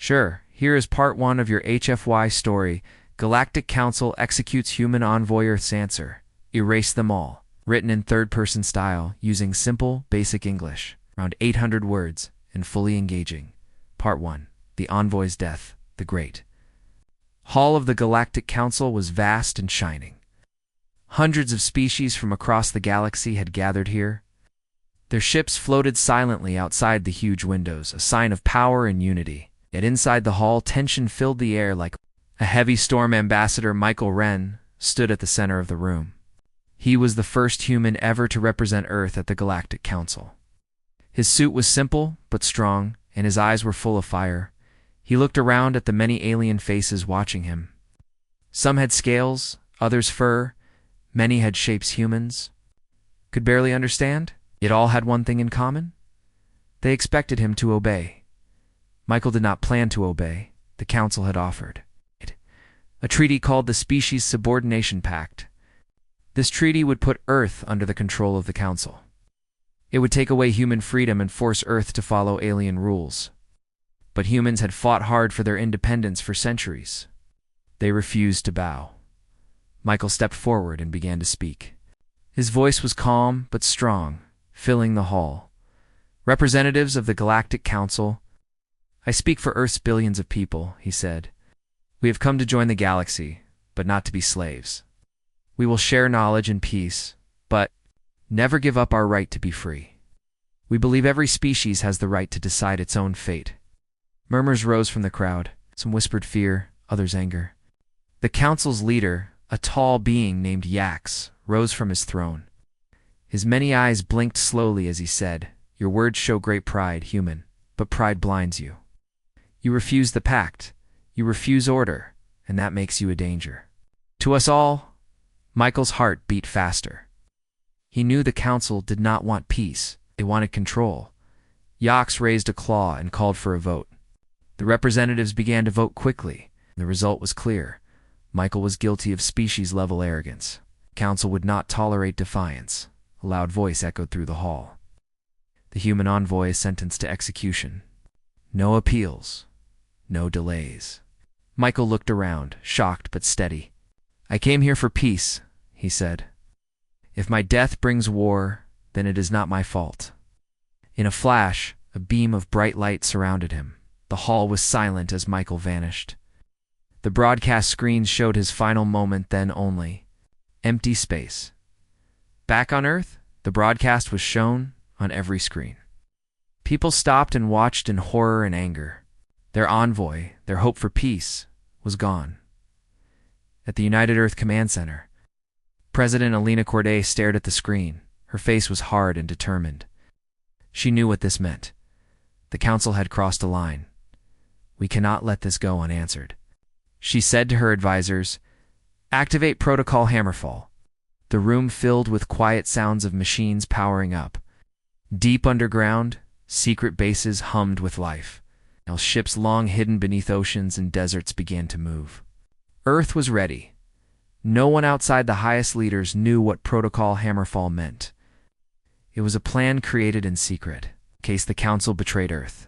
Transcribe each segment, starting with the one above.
Sure, here is part 1 of your HFY story. Galactic Council executes human envoy Earth's answer. Erase them all. Written in third-person style, using simple, basic English. Around 800 words, and fully engaging. Part 1. The Envoy's Death, the Great. Hall of the Galactic Council was vast and shining. Hundreds of species from across the galaxy had gathered here. Their ships floated silently outside the huge windows, a sign of power and unity. Yet inside the hall, tension filled the air like a heavy storm. Ambassador Michael Wren stood at the center of the room. He was the first human ever to represent Earth at the Galactic Council. His suit was simple but strong, and his eyes were full of fire. He looked around at the many alien faces watching him. Some had scales, others fur, many had shapes humans could barely understand, yet all had one thing in common. They expected him to obey. Michael did not plan to obey. The Council had offered a treaty called the Species Subordination Pact. This treaty would put Earth under the control of the Council. It would take away human freedom and force Earth to follow alien rules. But humans had fought hard for their independence for centuries. They refused to bow. Michael stepped forward and began to speak. His voice was calm but strong, filling the hall. Representatives of the Galactic Council, I speak for Earth's billions of people, he said. We have come to join the galaxy, but not to be slaves. We will share knowledge and peace, but never give up our right to be free. We believe every species has the right to decide its own fate. Murmurs rose from the crowd. Some whispered fear, others anger. The Council's leader, a tall being named Yax, rose from his throne. His many eyes blinked slowly as he said, Your words show great pride, human, but pride blinds you. You refuse the pact, you refuse order, and that makes you a danger. To us all, Michael's heart beat faster. He knew the Council did not want peace, they wanted control. Yax raised a claw and called for a vote. The representatives began to vote quickly. The result was clear. Michael was guilty of species-level arrogance. The Council would not tolerate defiance. A loud voice echoed through the hall. The human envoy is sentenced to execution. No appeals. No delays. Michael looked around, shocked but steady. I came here for peace, he said. If my death brings war, then it is not my fault. In a flash, a beam of bright light surrounded him. The hall was silent as Michael vanished. The broadcast screens showed his final moment, then only. Empty space. Back on Earth, the broadcast was shown on every screen. People stopped and watched in horror and anger. Their envoy, their hope for peace, was gone. At the United Earth Command Center, President Alina Corday stared at the screen. Her face was hard and determined. She knew what this meant. The Council had crossed a line. We cannot let this go unanswered. She said to her advisors, Activate Protocol Hammerfall. The room filled with quiet sounds of machines powering up. Deep underground, secret bases hummed with life. Now ships long hidden beneath oceans and deserts began to move. Earth was ready. No one outside the highest leaders knew what Protocol Hammerfall meant. It was a plan created in secret, in case the Council betrayed Earth.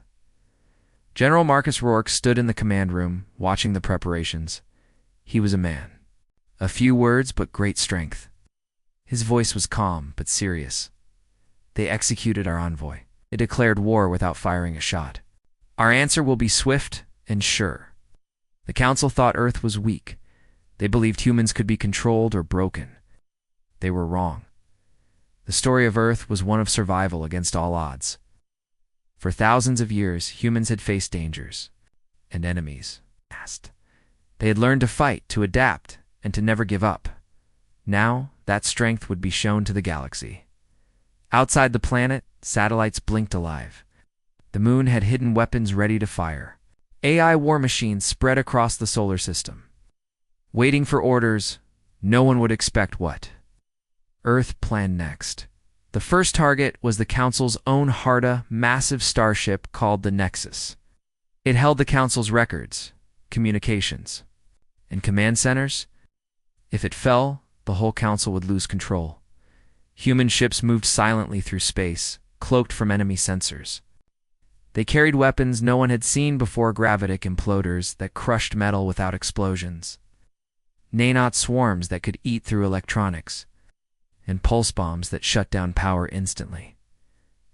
General Marcus Rourke stood in the command room, watching the preparations. He was a man. A few words, but great strength. His voice was calm, but serious. They executed our envoy. They declared war without firing a shot. Our answer will be swift and sure. The Council thought Earth was weak. They believed humans could be controlled or broken. They were wrong. The story of Earth was one of survival against all odds. For thousands of years, humans had faced dangers and enemies. They had learned to fight, to adapt, and to never give up. Now, that strength would be shown to the galaxy. Outside the planet, satellites blinked alive. The moon had hidden weapons ready to fire. AI war machines spread across the solar system. Waiting for orders, no one would expect what Earth planned next. The first target was the Council's own Harda massive starship called the Nexus. It held the Council's records, communications, and command centers. If it fell, the whole Council would lose control. Human ships moved silently through space, cloaked from enemy sensors. They carried weapons no one had seen before, gravitic imploders that crushed metal without explosions, nanot swarms that could eat through electronics, and pulse bombs that shut down power instantly.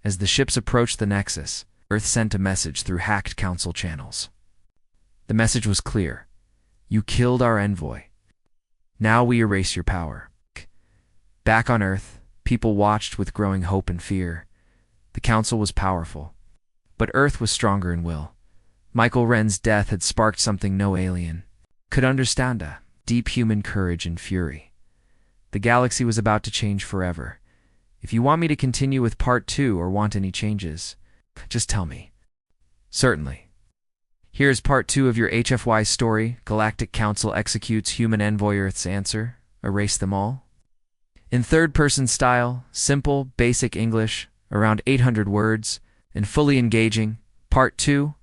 As the ships approached the Nexus, Earth sent a message through hacked Council channels. The message was clear. You killed our Envoy. Now we erase your power. Back on Earth, people watched with growing hope and fear. The Council was powerful, but Earth was stronger in will. Michael Wren's death had sparked something no alien could understand: a deep human courage and fury. The galaxy was about to change forever. If you want me to continue with Part 2 or want any changes, just tell me. Certainly. Here's Part 2 of your HFY story, Galactic Council Executes Human Envoy. Earth's Answer: Erase them all. In third-person style, simple, basic English, around 800 words, and fully engaging. Part 2.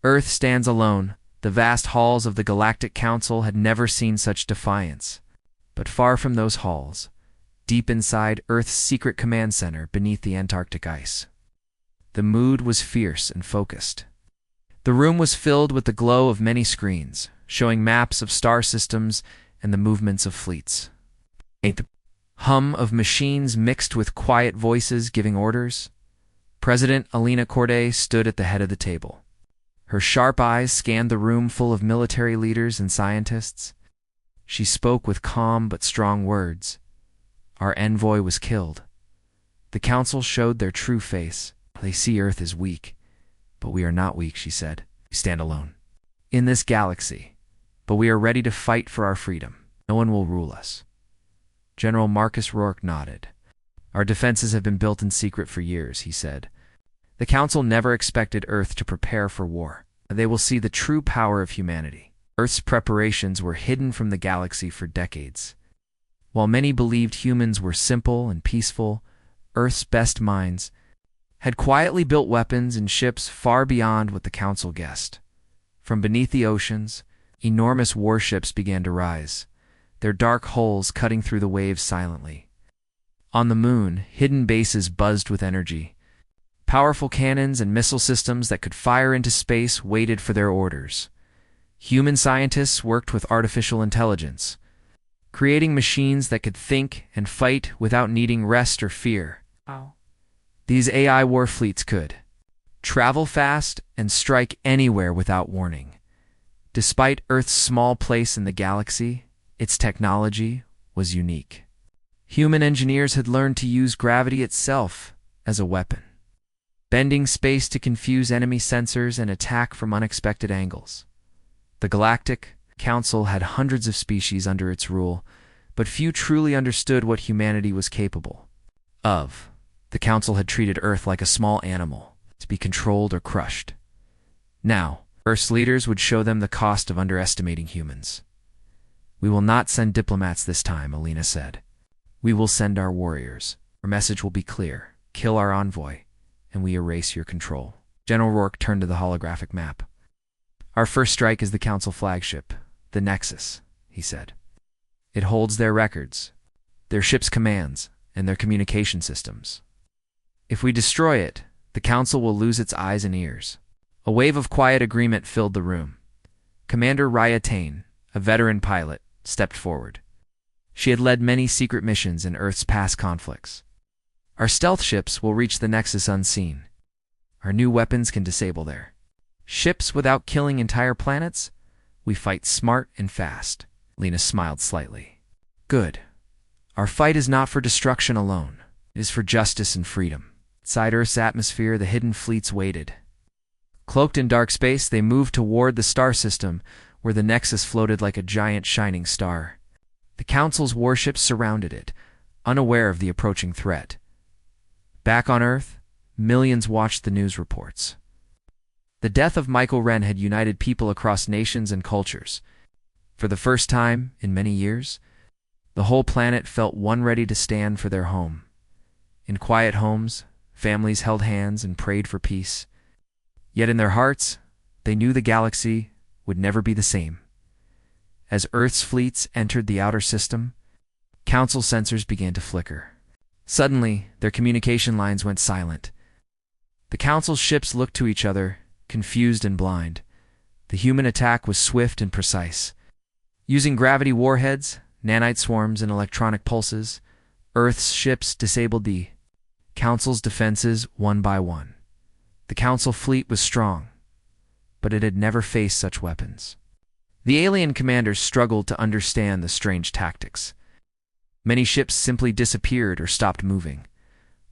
Earth stands alone. The vast halls of the Galactic Council had never seen such defiance. But far from those halls, deep inside Earth's secret command center beneath the Antarctic ice, the mood was fierce and focused. The room was filled with the glow of many screens, showing maps of star systems and the movements of fleets. The hum of machines mixed with quiet voices giving orders. President Alina Corday stood at the head of the table. Her sharp eyes scanned the room full of military leaders and scientists. She spoke with calm but strong words. Our envoy was killed. The council showed their true face. They see Earth as weak. But we are not weak, she said. We stand alone in this galaxy, but we are ready to fight for our freedom. No one will rule us. General Marcus Rourke nodded. Our defenses have been built in secret for years, he said. The Council never expected Earth to prepare for war. They will see the true power of humanity. Earth's preparations were hidden from the galaxy for decades. While many believed humans were simple and peaceful, Earth's best minds had quietly built weapons and ships far beyond what the Council guessed. From beneath the oceans, enormous warships began to rise, their dark hulls cutting through the waves silently. On the moon, hidden bases buzzed with energy. Powerful cannons and missile systems that could fire into space waited for their orders. Human scientists worked with artificial intelligence, creating machines that could think and fight without needing rest or fear. These AI war fleets could travel fast and strike anywhere without warning. Despite Earth's small place in the galaxy, its technology was unique. Human engineers had learned to use gravity itself as a weapon, bending space to confuse enemy sensors and attack from unexpected angles. The Galactic Council had hundreds of species under its rule, but few truly understood what humanity was capable of. The Council had treated Earth like a small animal, to be controlled or crushed. Now, Earth's leaders would show them the cost of underestimating humans. We will not send diplomats this time, Alina said. We will send our warriors. Our message will be clear. Kill our envoy, and we erase your control. General Rourke turned to the holographic map. Our first strike is the Council flagship, the Nexus, he said. It holds their records, their ship's commands, and their communication systems. If we destroy it, the Council will lose its eyes and ears. A wave of quiet agreement filled the room. Commander Raya Tain, a veteran pilot, stepped forward. She had led many secret missions in Earth's past conflicts. Our stealth ships will reach the Nexus unseen. Our new weapons can disable their ships without killing entire planets. We fight smart and fast. Lena smiled slightly. Good. Our fight is not for destruction alone. It is for justice and freedom. Inside Earth's atmosphere, the hidden fleets waited. Cloaked in dark space, they moved toward the star system, where the Nexus floated like a giant shining star. The Council's warships surrounded it, unaware of the approaching threat. Back on Earth, millions watched the news reports. The death of Michael Wren had united people across nations and cultures. For the first time in many years, the whole planet felt one ready to stand for their home. In quiet homes, families held hands and prayed for peace. Yet in their hearts, they knew the galaxy would never be the same. As Earth's fleets entered the outer system, Council sensors began to flicker. Suddenly, their communication lines went silent. The The Council's ships looked to each other, confused and blind. The human attack was swift and precise. Using gravity warheads, nanite swarms, and electronic pulses, Earth's ships disabled the Council's defenses one by one. The Council fleet was strong, but it had never faced such weapons. The alien commanders struggled to understand the strange tactics. Many ships simply disappeared or stopped moving.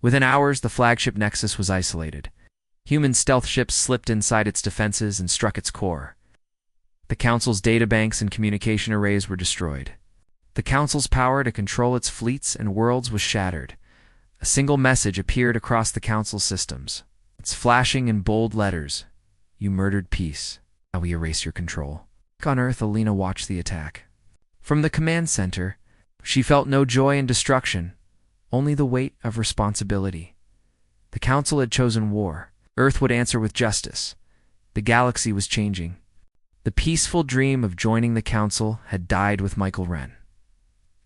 Within hours, the flagship Nexus was isolated. Human stealth ships slipped inside its defenses and struck its core. The Council's databanks and communication arrays were destroyed. The Council's power to control its fleets and worlds was shattered. A single message appeared across the Council's systems. It's flashing in bold letters. You murdered peace. Now we erase your control. On Earth, Alina watched the attack. From the command center, she felt no joy in destruction, only the weight of responsibility. The Council had chosen war. Earth would answer with justice. The galaxy was changing. The peaceful dream of joining the Council had died with Michael Wren.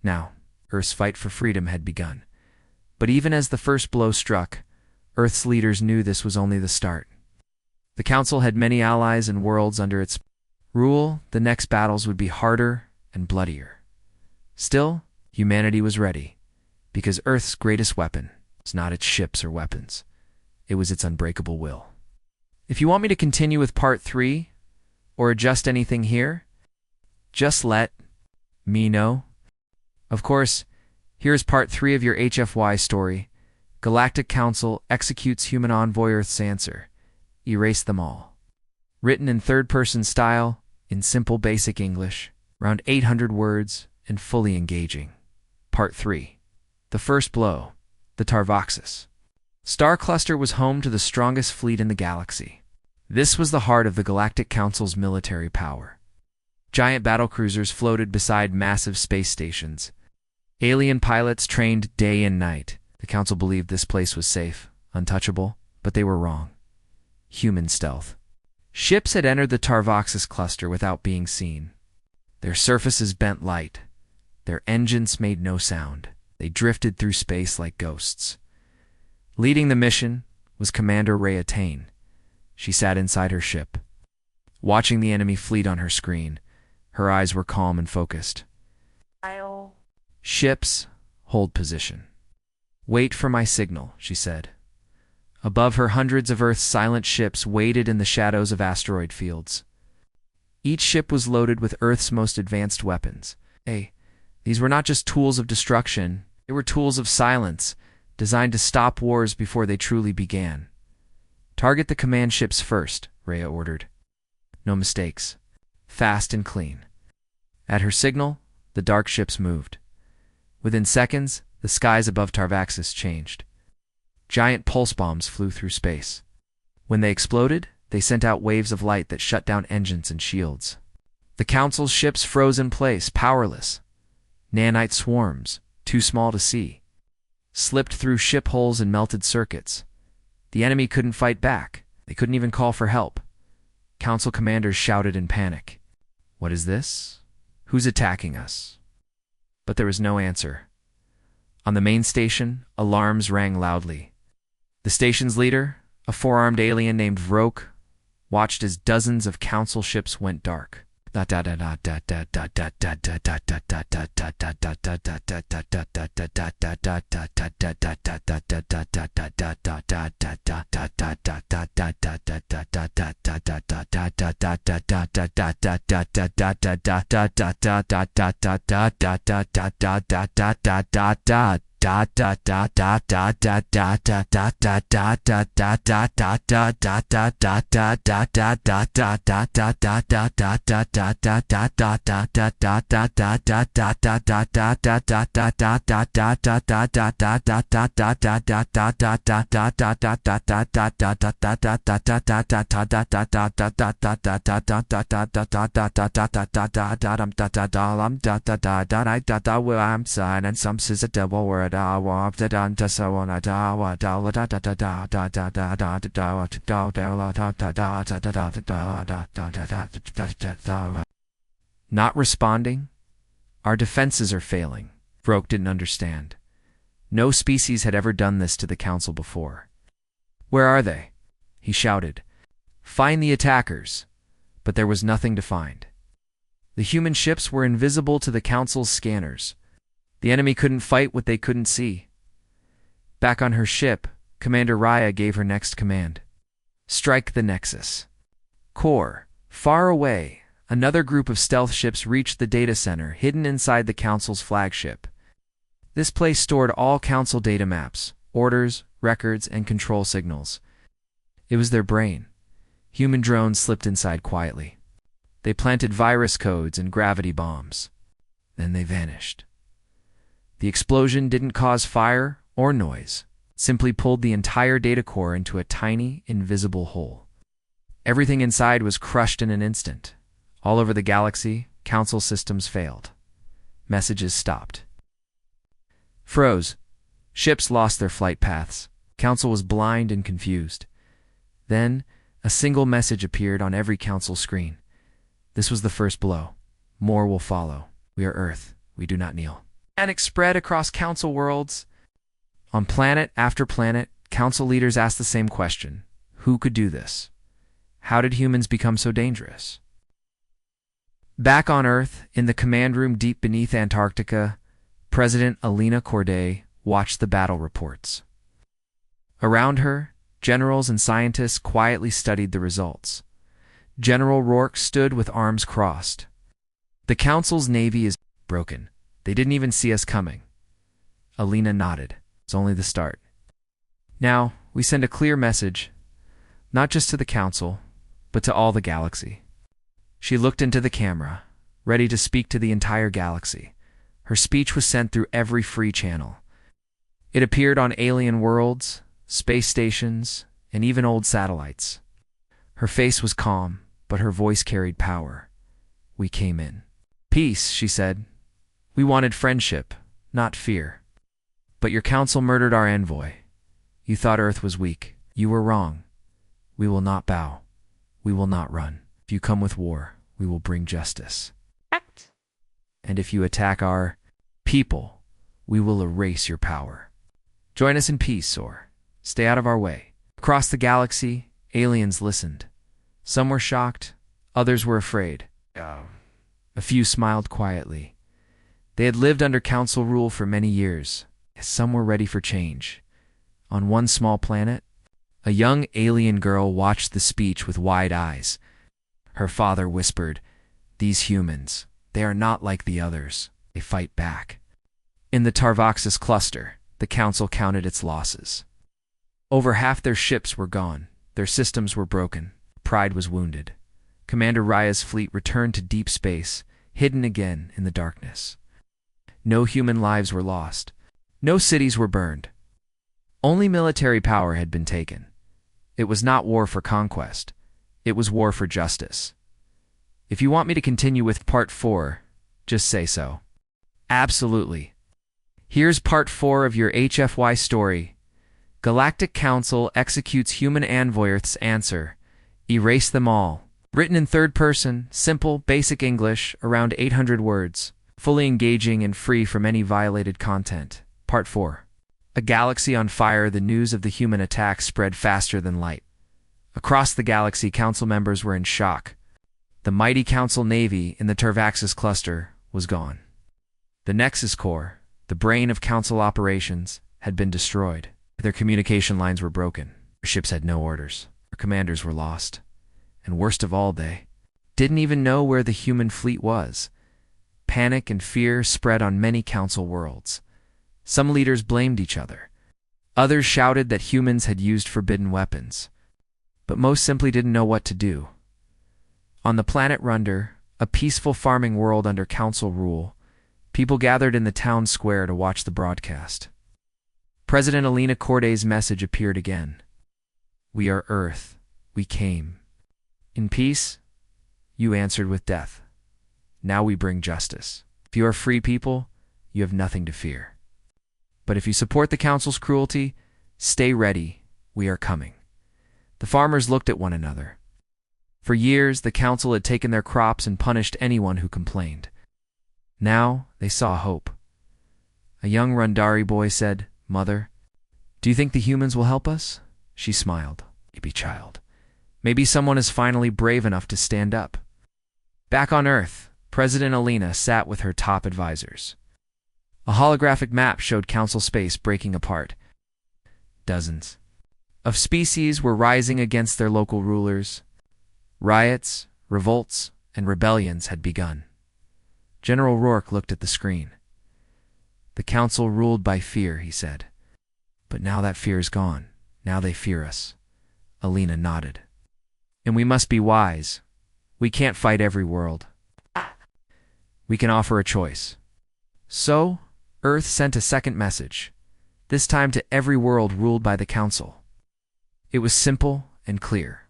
Now, Earth's fight for freedom had begun. But even as the first blow struck, Earth's leaders knew this was only the start. The Council had many allies and worlds under its rule. The next battles would be harder and bloodier. Still, humanity was ready, because Earth's greatest weapon was not its ships or weapons. It was its unbreakable will. If you want me to continue with part 3, or adjust anything here, just let me know. Of course, here's part 3 of your HFY story. Galactic Council executes human envoy Earth's answer. Erase them all. Written in third-person style, in simple basic English, around 800 words, and fully engaging. Part 3. The First Blow. The Tarvaxis. Star Cluster was home to the strongest fleet in the galaxy. This was the heart of the Galactic Council's military power. Giant battlecruisers floated beside massive space stations. Alien pilots trained day and night. The Council believed this place was safe, untouchable, but they were wrong. Human stealth. Ships had entered the Tarvaxis cluster without being seen. Their surfaces bent light. Their engines made no sound. They drifted through space like ghosts. Leading the mission was Commander Rhea Tane. She sat inside her ship, watching the enemy fleet on her screen. Her eyes were calm and focused. Ships, hold position. Wait for my signal, she said. Above her, hundreds of Earth's silent ships waited in the shadows of asteroid fields. Each ship was loaded with Earth's most advanced weapons. These were not just tools of destruction, they were tools of silence, designed to stop wars before they truly began. Target the command ships first, Rhea ordered. No mistakes. Fast and clean. At her signal, the dark ships moved. Within seconds, the skies above Tarvaxis changed. Giant pulse bombs flew through space. When they exploded, they sent out waves of light that shut down engines and shields. The Council's ships froze in place, powerless. Nanite swarms, too small to see, slipped through ship holes and melted circuits. The enemy couldn't fight back. They couldn't even call for help. Council commanders shouted in panic. What is this? Who's attacking us? But there was no answer. On the main station, alarms rang loudly. The station's leader, a four-armed alien named Vroke, watched as dozens of Council ships went dark. I'm sign and some says a double word of the dun to so on a da da da da da da da da da da da. Not responding? Our defenses are failing. Vroke didn't understand. No species had ever done this to the Council before. Where are they? He shouted, "Find the attackers!" But there was nothing to find. The human ships were invisible to the Council's scanners. The enemy couldn't fight what they couldn't see. Back on her ship, Commander Raya gave her next command. Strike the Nexus. Core. Far away, another group of stealth ships reached the data center hidden inside the Council's flagship. This place stored all Council data maps, orders, records, and control signals. It was their brain. Human drones slipped inside quietly. They planted virus codes and gravity bombs. Then they vanished. The explosion didn't cause fire or noise, it simply pulled the entire data core into a tiny, invisible hole. Everything inside was crushed in an instant. All over the galaxy, Council systems failed. Messages stopped. Froze. Ships lost their flight paths. Council was blind and confused. Then, a single message appeared on every Council screen. This was the first blow. More will follow. We are Earth. We do not kneel. Panic spread across Council worlds. On planet after planet, Council leaders asked the same question. Who could do this? How did humans become so dangerous? Back on Earth, in the command room deep beneath Antarctica, President Alina Corday watched the battle reports. Around her, generals and scientists quietly studied the results. General Rourke stood with arms crossed. The Council's navy is broken. They didn't even see us coming. Alina nodded. It's only the start. Now, we send a clear message, not just to the Council, but to all the galaxy. She looked into the camera, ready to speak to the entire galaxy. Her speech was sent through every free channel. It appeared on alien worlds, space stations, and even old satellites. Her face was calm, but her voice carried power. We came in. Peace, she said. We wanted friendship, not fear. But your Council murdered our envoy. You thought Earth was weak. You were wrong. We will not bow. We will not run. If you come with war, we will bring justice. Act. And if you attack our people, we will erase your power. Join us in peace, or stay out of our way. Across the galaxy, aliens listened. Some were shocked, others were afraid. A few smiled quietly. They had lived under Council rule for many years. Some were ready for change. On one small planet, a young alien girl watched the speech with wide eyes. Her father whispered, "These humans, they are not like the others. They fight back." In the Tarvaxis cluster, the Council counted its losses. Over half their ships were gone. Their systems were broken. Pride was wounded. Commander Raya's fleet returned to deep space, hidden again in the darkness. No human lives were lost. No cities were burned. Only military power had been taken. It was not war for conquest. It was war for justice. If you want me to continue with Part 4, just say so. Absolutely. Here's Part 4 of your HFY story. Galactic Council executes human Envoy Earth's answer. Erase them all. Written in third person, simple, basic English, around 800 words. Fully engaging and free from any violated content. Part 4. A galaxy on fire, the news of the human attack spread faster than light. Across the galaxy, Council members were in shock. The mighty Council Navy in the Tarvaxis cluster was gone. The Nexus Core, the brain of Council operations, had been destroyed. Their communication lines were broken. Their ships had no orders. Their commanders were lost. And worst of all, they didn't even know where the human fleet was. Panic and fear spread on many Council worlds. Some leaders blamed each other. Others shouted that humans had used forbidden weapons. But most simply didn't know what to do. On the planet Runder, a peaceful farming world under Council rule, people gathered in the town square to watch the broadcast. President Alina Corday's message appeared again. We are Earth. We came. In peace, you answered with death. Now we bring justice. If you are free people, you have nothing to fear. But if you support the Council's cruelty, stay ready. We are coming. The farmers looked at one another. For years, the Council had taken their crops and punished anyone who complained. Now, they saw hope. A young Rundari boy said, "Mother, do you think the humans will help us?" She smiled. Maybe child. Maybe someone is finally brave enough to stand up. Back on Earth, President Alina sat with her top advisors. A holographic map showed council space breaking apart. Dozens of species were rising against their local rulers. Riots, revolts, and rebellions had begun. General Rourke looked at the screen. The council ruled by fear, he said. But now that fear is gone. Now they fear us. Alina nodded. And we must be wise. We can't fight every world. We can offer a choice. So, Earth sent a second message, this time to every world ruled by the council. It was simple and clear.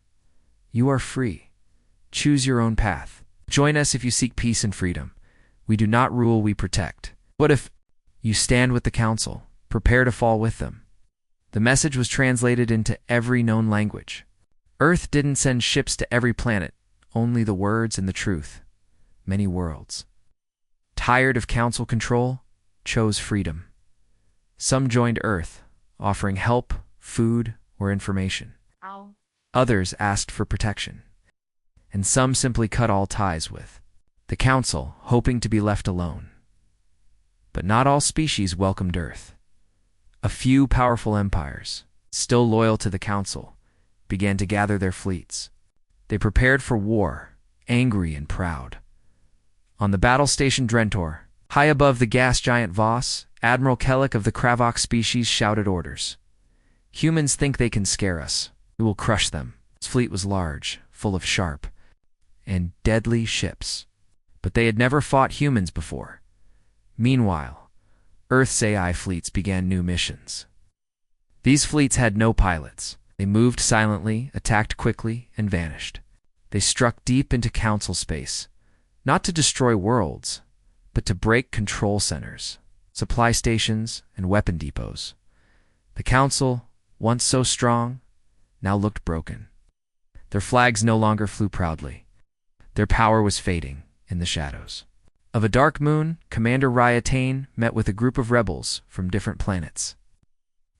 You are free. Choose your own path. Join us if you seek peace and freedom. We do not rule, we protect. What if you stand with the council? Prepare to fall with them. The message was translated into every known language. Earth didn't send ships to every planet, only the words and the truth. Many worlds, tired of council control, chose freedom. Some joined Earth, offering help, food, or information. Others asked for protection. And some simply cut all ties with the council, hoping to be left alone. But not all species welcomed Earth. A few powerful empires, still loyal to the council, began to gather their fleets. They prepared for war, angry and proud. On the battle station Drentor, high above the gas giant Voss, Admiral Kellic of the Kravok species shouted orders. Humans think they can scare us. We will crush them. His fleet was large, full of sharp and deadly ships. But they had never fought humans before. Meanwhile, Earth's AI fleets began new missions. These fleets had no pilots. They moved silently, attacked quickly, and vanished. They struck deep into council space, not to destroy worlds, but to break control centers, supply stations, and weapon depots. The council, once so strong, now looked broken. Their flags no longer flew proudly. Their power was fading in the shadows. Of a dark moon, Commander Ryatane met with a group of rebels from different planets.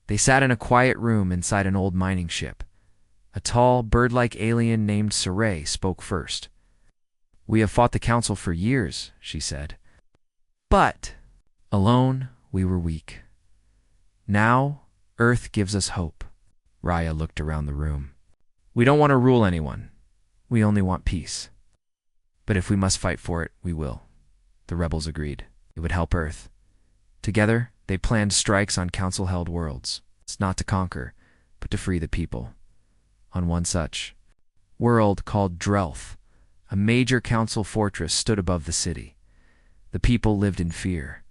They sat in a quiet room inside an old mining ship. A tall, bird-like alien named Saray spoke first. We have fought the council for years, she said. But alone, we were weak. Now, Earth gives us hope. Raya looked around the room. We don't want to rule anyone. We only want peace. But if we must fight for it, we will. The rebels agreed. It would help Earth. Together, they planned strikes on council-held worlds. It's not to conquer, but to free the people. On one such world called Drelth, a major council fortress stood above the city. The people lived in fear.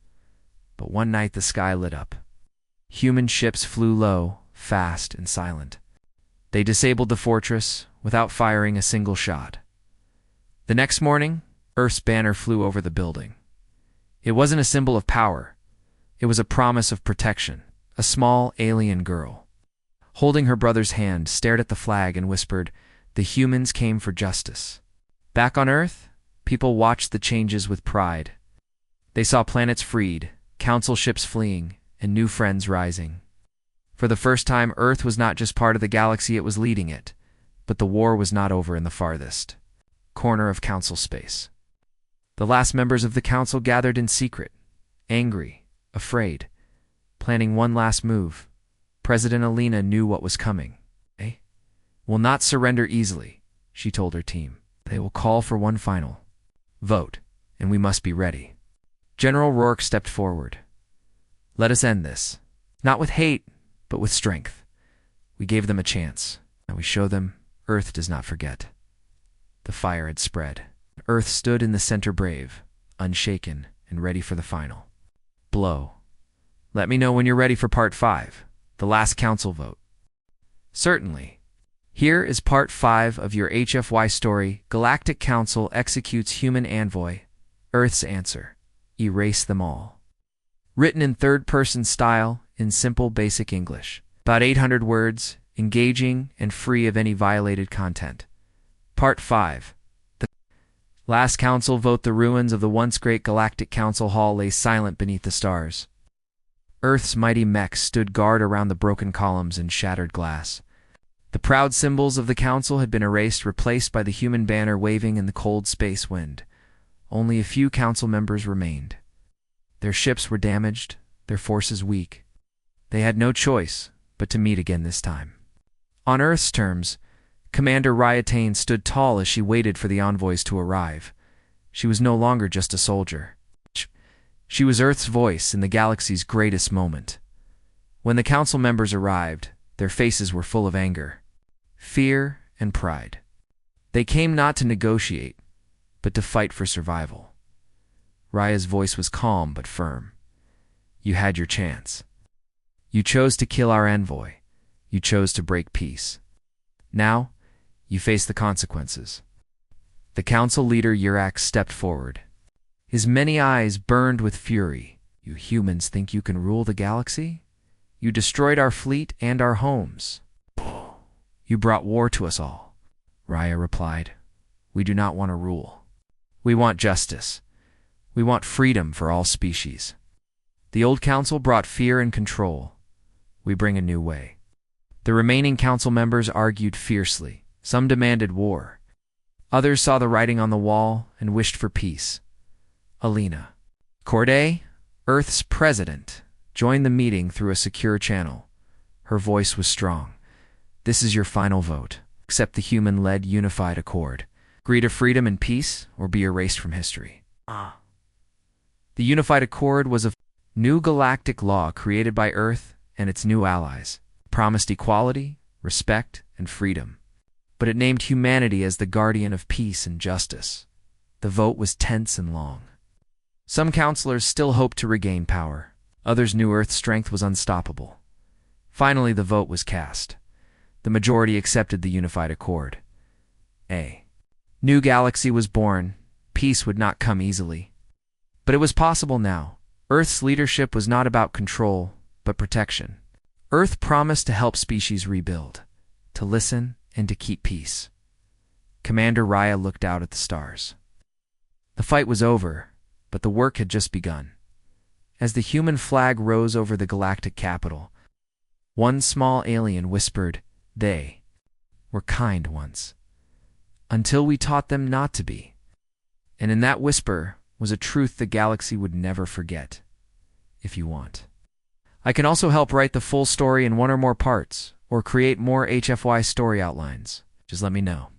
But one night the sky lit up. Human ships flew low, fast, and silent. They disabled the fortress without firing a single shot. The next morning, Earth's banner flew over the building. It wasn't a symbol of power. It was a promise of protection. A small alien girl, holding her brother's hand, stared at the flag and whispered, "The humans came for justice." Back on Earth, people watched the changes with pride. They saw planets freed, council ships fleeing, and new friends rising. For the first time, Earth was not just part of the galaxy, it was leading it. But the war was not over in the farthest corner of council space. The last members of the council gathered in secret, angry, afraid, planning one last move. President Alina knew what was coming. Will not surrender easily, she told her team. They will call for one final vote, and we must be ready. General Rourke stepped forward. Let us end this, not with hate, but with strength. We gave them a chance. Now we show them Earth does not forget. The fire had spread. Earth stood in the center brave, unshaken, and ready for the final blow. Let me know when you're ready for Part 5, the last council vote. Certainly. Here is Part 5 of your HFY story, Galactic Council Executes Human Envoy, Earth's Answer. Erase them all. Written in third-person style, in simple, basic English. About 800 words, engaging and free of any violated content. Part 5. The last council vote. The ruins of the once great Galactic Council Hall lay silent beneath the stars. Earth's mighty mechs stood guard around the broken columns and shattered glass. The proud symbols of the council had been erased, replaced by the human banner waving in the cold space wind. Only a few council members remained. Their ships were damaged, their forces weak. They had no choice but to meet again this time. On Earth's terms, Commander Ryatane stood tall as she waited for the envoys to arrive. She was no longer just a soldier. She was Earth's voice in the galaxy's greatest moment. When the council members arrived, their faces were full of anger, fear, and pride. They came not to negotiate, but to fight for survival. Raya's voice was calm but firm. You had your chance. You chose to kill our envoy. You chose to break peace. Now, you face the consequences. The council leader Urax stepped forward. His many eyes burned with fury. You humans think you can rule the galaxy? You destroyed our fleet and our homes. You brought war to us all. Raya replied. We do not want to rule. We want justice. We want freedom for all species. The old council brought fear and control. We bring a new way. The remaining council members argued fiercely. Some demanded war. Others saw the writing on the wall and wished for peace. Alina Corday, Earth's president, joined the meeting through a secure channel. Her voice was strong. This is your final vote. Accept the human-led unified accord. Agree to freedom and peace, or be erased from history. The unified accord was a new galactic law created by Earth and its new allies. It promised equality, respect, and freedom. But it named humanity as the guardian of peace and justice. The vote was tense and long. Some counselors still hoped to regain power. Others knew Earth's strength was unstoppable. Finally, the vote was cast. The majority accepted the unified accord. A new galaxy was born. Peace would not come easily. But it was possible now. Earth's leadership was not about control, but protection. Earth promised to help species rebuild, to listen, and to keep peace. Commander Raya looked out at the stars. The fight was over, but the work had just begun. As the human flag rose over the galactic capital, one small alien whispered, "They were kind once, until we taught them not to be." And in that whisper was a truth the galaxy would never forget. If you want, I can also help write the full story in one or more parts, or create more HFY story outlines. Just let me know.